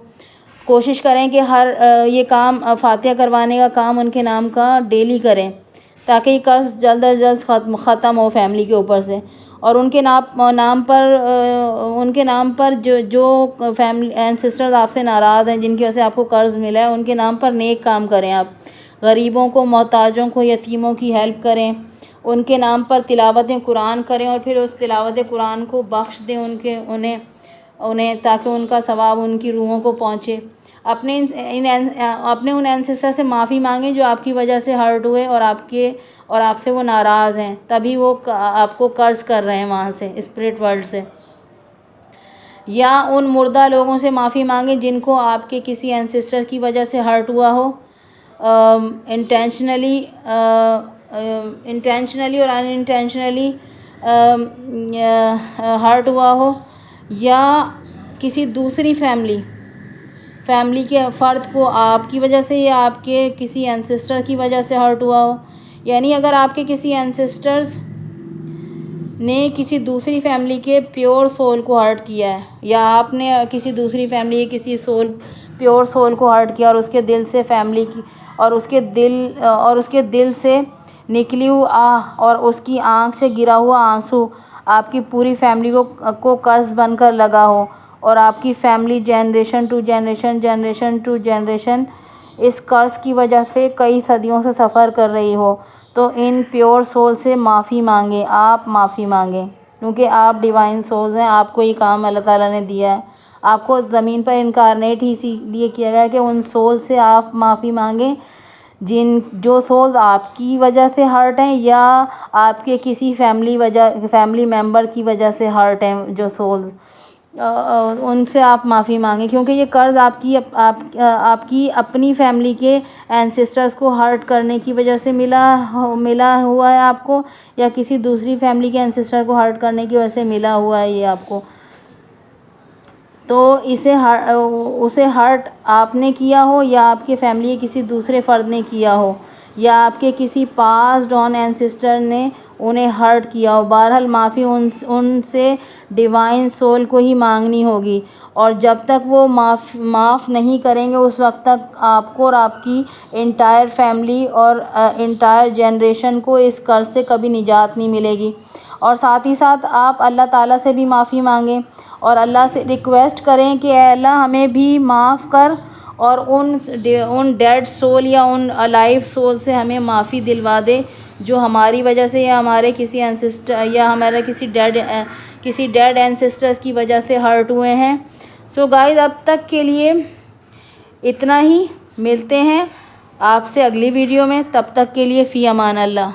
कोशिश करें कि हर ये काम फातिहा करवाने का काम उनके नाम का डेली करें, ताकि ये कर्ज़ जल्द अज जल्द ख़त्म हो फैमिली के ऊपर से। और उनके नाम पर जो फैमिली एंसेस्टर्स आपसे नाराज़ हैं, जिनकी वजह से आपको कर्ज़ मिला है, उनके नाम पर नेक काम करें। आप गरीबों को, मोहताजों को, यतीमों की हेल्प करें। उनके नाम पर तिलावत कुरान करें, और फिर उस तिलावत कुरान को बख्श दें उन्हें, ताकि उनका सवाब उनकी रूहों को पहुँचे। अपने उन एंसेस्टर से माफ़ी मांगें जो आपकी वजह से हर्ट हुए और आपसे वो नाराज़ हैं, तभी वो आपको कर्ज़ कर रहे हैं वहाँ से, स्पिरिट वर्ल्ड से। या उन मुर्दा लोगों से माफ़ी मांगें जिनको आपके किसी एंसेस्टर की वजह से हर्ट हुआ हो, इंटेंशनली और अनइंटेंशनली हर्ट हुआ हो, या किसी दूसरी फैमिली के फ़र्द को आपकी वजह से या आपके किसी एंसेस्टर की वजह से हर्ट हुआ हो। यानी अगर आपके किसी एंसेस्टर्स ने किसी दूसरी फैमिली के प्योर सोल को हर्ट किया है, या आपने किसी दूसरी फैमिली के किसी प्योर सोल को हर्ट किया, और उसके दिल से फैमिली की और उसके दिल से निकली हुई आह और उसकी आँख से गिरा हुआ आंसू आपकी पूरी फैमिली को कर्ज़ बनकर लगा हो, और आपकी फैमिली जनरेशन टू जनरेशन इस कर्ज़ की वजह से कई सदियों से सफ़र कर रही हो, तो इन प्योर सोल से माफ़ी मांगें। आप माफ़ी मांगें, क्योंकि आप डिवाइन सोल्स हैं। आपको ये काम अल्लाह ताला ने दिया है। आपको ज़मीन पर इनकारनेट ही इसीलिए किया गया है कि उन सोल से आप माफ़ी मांगें जो सोल्स आपकी वजह से हर्ट हैं, या आपके किसी फैमिली मेम्बर की वजह से हर्ट हैं जो सोल्स, उनसे आप माफ़ी मांगें, क्योंकि ये कर्ज़ आपकी अपनी फैमिली के एंसेस्टर्स को हर्ट करने की वजह से मिला हुआ है आपको, या किसी दूसरी फैमिली के एंसेस्टर को हर्ट करने की वजह से मिला हुआ है ये आपको। तो उसे हर्ट आपने किया हो, या आपके फैमिली के किसी दूसरे फ़र्द ने किया हो, या आपके किसी पास्ट ऑन एंसेस्टर ने उन्हें हर्ट किया हो, बहरहाल माफ़ी उनसे डिवाइन सोल को ही मांगनी होगी। और जब तक वो माफ़ नहीं करेंगे, उस वक्त तक आपको और आपकी इंटायर फैमिली और इंटायर जनरेशन को इस कर्ज़ से कभी निजात नहीं मिलेगी। और साथ ही साथ आप अल्लाह ताला से भी माफ़ी मांगें, और अल्लाह से रिक्वेस्ट करें कि अल्लाह हमें भी माफ़ कर, और उन डेड सोल या उन अलाइव सोल से हमें माफ़ी दिलवा दे, जो हमारी वजह से या हमारे किसी एंसेस्टर या हमारे किसी डेड एंसेस्टर्स की वजह से हर्ट हुए हैं। सो गाइस, अब तक के लिए इतना ही। मिलते हैं आपसे अगली वीडियो में, तब तक के लिए फ़ी अमान अल्लाह।